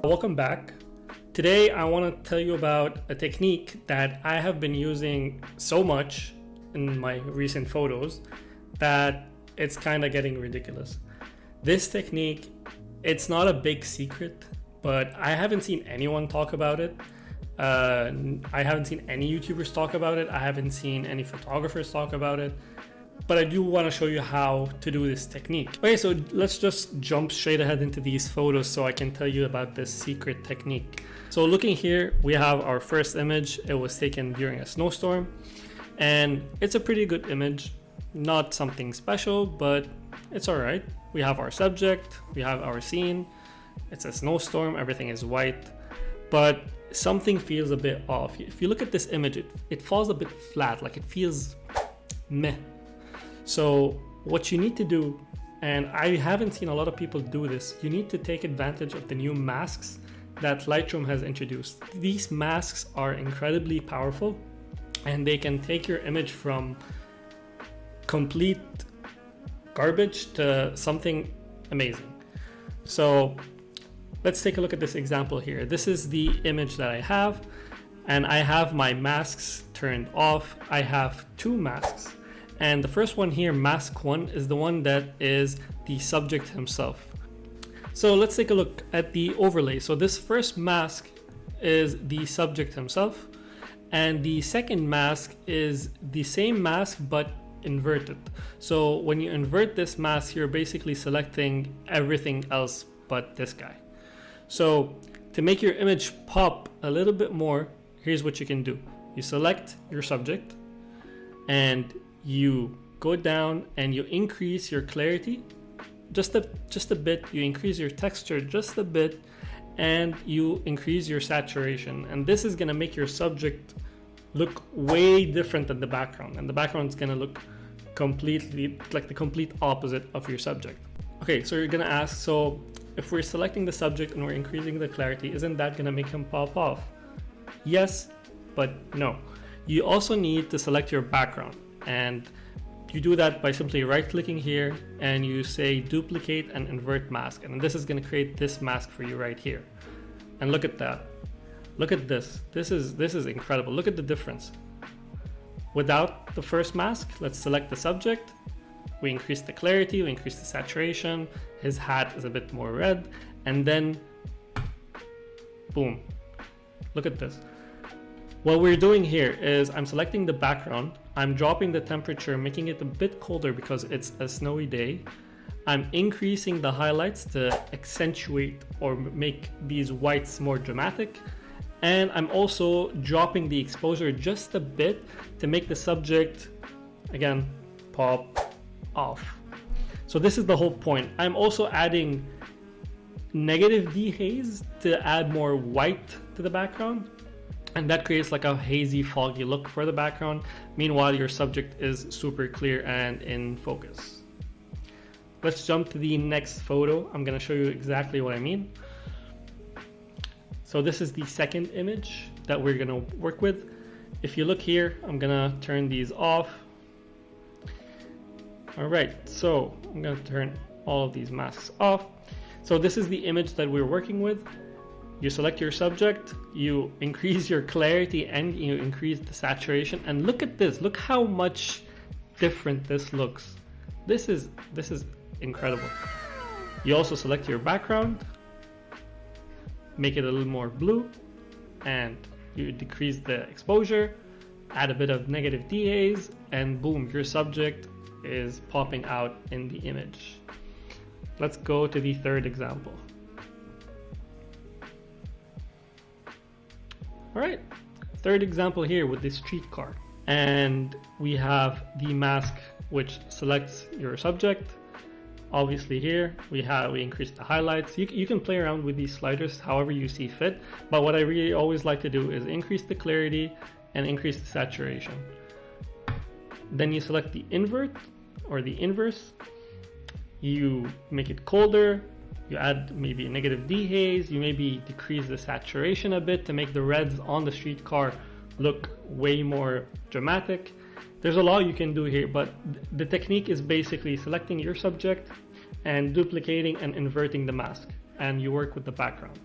Welcome back. Today I want to tell you about a technique that I have been using so much in my recent photos that it's kind of getting ridiculous. This technique, it's not a big secret, but I haven't seen anyone talk about it. I haven't seen any YouTubers talk about it. I haven't seen any photographers talk about it. But I do want to show you how to do this technique. Okay, so let's just jump straight ahead into these photos so I can tell you about this secret technique. So looking here, we have our first image. It was taken during a snowstorm, and it's a pretty good image. Not something special, but it's all right. We have our subject, we have our scene. It's a snowstorm, everything is white, but something feels a bit off. If you look at this image, it falls a bit flat, like it feels meh. So what you need to do, and I haven't seen a lot of people do this, you need to take advantage of the new masks that Lightroom has introduced. These masks are incredibly powerful, and they can take your image from complete garbage to something amazing. So let's take a look at this example here. This is the image that I have, and I have my masks turned off. I have two masks. And the first one here, mask 1, is the one that is the subject himself. So let's take a look at the overlay. So this first mask is the subject himself, and the second mask is the same mask but inverted. So when you invert this mask, you're basically selecting everything else but this guy. So to make your image pop a little bit more, here's what you can do. You select your subject, and you go down and you increase your clarity just a bit, you increase your texture just a bit, and you increase your saturation. And this is gonna make your subject look way different than the background, and the background is gonna look completely like the complete opposite of your subject. Okay, so you're gonna ask, so if we're selecting the subject and we're increasing the clarity, isn't that gonna make him pop off? Yes, but no. You also need to select your background, and you do that by simply right-clicking here and you say duplicate and invert mask, and this is going to create this mask for you right here. And look at that. Look at this. This is incredible. Look at the difference. Without the first mask, let's select the subject. We increase the clarity, we increase the saturation. His hat is a bit more red, and then boom. Look at this. What we're doing here is I'm selecting the background, I'm dropping the temperature, making it a bit colder because it's a snowy day. I'm increasing the highlights to accentuate or make these whites more dramatic. And I'm also dropping the exposure just a bit to make the subject, again, pop off. So this is the whole point. I'm also adding negative dehaze to add more white to the background. And that creates like a hazy, foggy look for the background. Meanwhile, your subject is super clear and in focus. Let's jump to the next photo. I'm gonna show you exactly what I mean. So this is the second image that we're gonna work with. If you look here, I'm gonna turn these off. All right, so I'm gonna turn all of these masks off. So this is the image that we're working with. You select your subject, you increase your clarity, and you increase the saturation. And look at this, look how much different this looks. This is incredible. You also select your background, make it a little more blue, and you decrease the exposure, add a bit of negative dehaze, and boom, your subject is popping out in the image. Let's go to the third example. All right, third example here with this streetcar, and we have the mask which selects your subject. Obviously here we increase the highlights. You can play around with these sliders however you see fit, but what I really always like to do is increase the clarity and increase the saturation. Then you select the invert or the inverse. You make it colder. You add maybe a negative dehaze, you maybe decrease the saturation a bit to make the reds on the streetcar look way more dramatic. There's a lot you can do here, but the technique is basically selecting your subject and duplicating and inverting the mask, and you work with the background.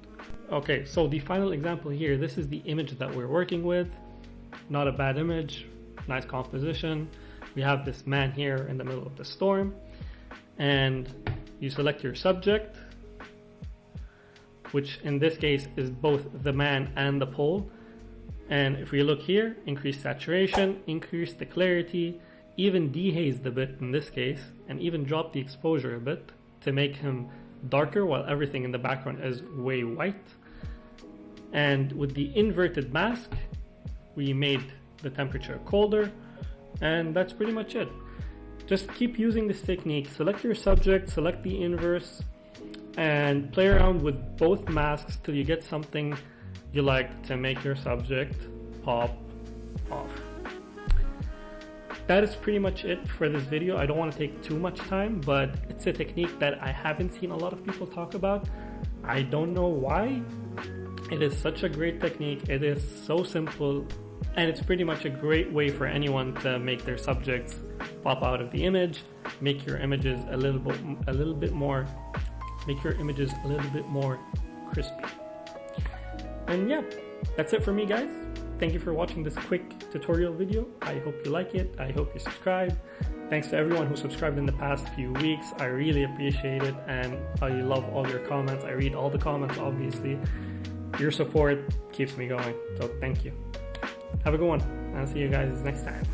Okay, so the final example here, this is the image that we're working with. Not a bad image, nice composition. We have this man here in the middle of the storm, and you select your subject, which in this case is both the man and the pole. And if we look here, increase saturation, increase the clarity, even dehaze the bit in this case, and even drop the exposure a bit to make him darker while everything in the background is way white. And with the inverted mask, we made the temperature colder, and that's pretty much it. Just keep using this technique. Select your subject, select the inverse, and play around with both masks till you get something you like to make your subject pop off. That is pretty much it for this video. I don't want to take too much time, but it's a technique that I haven't seen a lot of people talk about. I don't know why. It is such a great technique. It is so simple, and it's pretty much a great way for anyone to make their subjects pop out of the image, make your images a little bit more crispy. And yeah, that's it for me, guys. Thank you for watching this quick tutorial video. I hope you like it. I hope you subscribe. Thanks to everyone who subscribed in the past few weeks. I really appreciate it, and I love all your comments. I read all the comments, obviously. Your support keeps me going, so thank you. Have a good one, and I'll see you guys next time.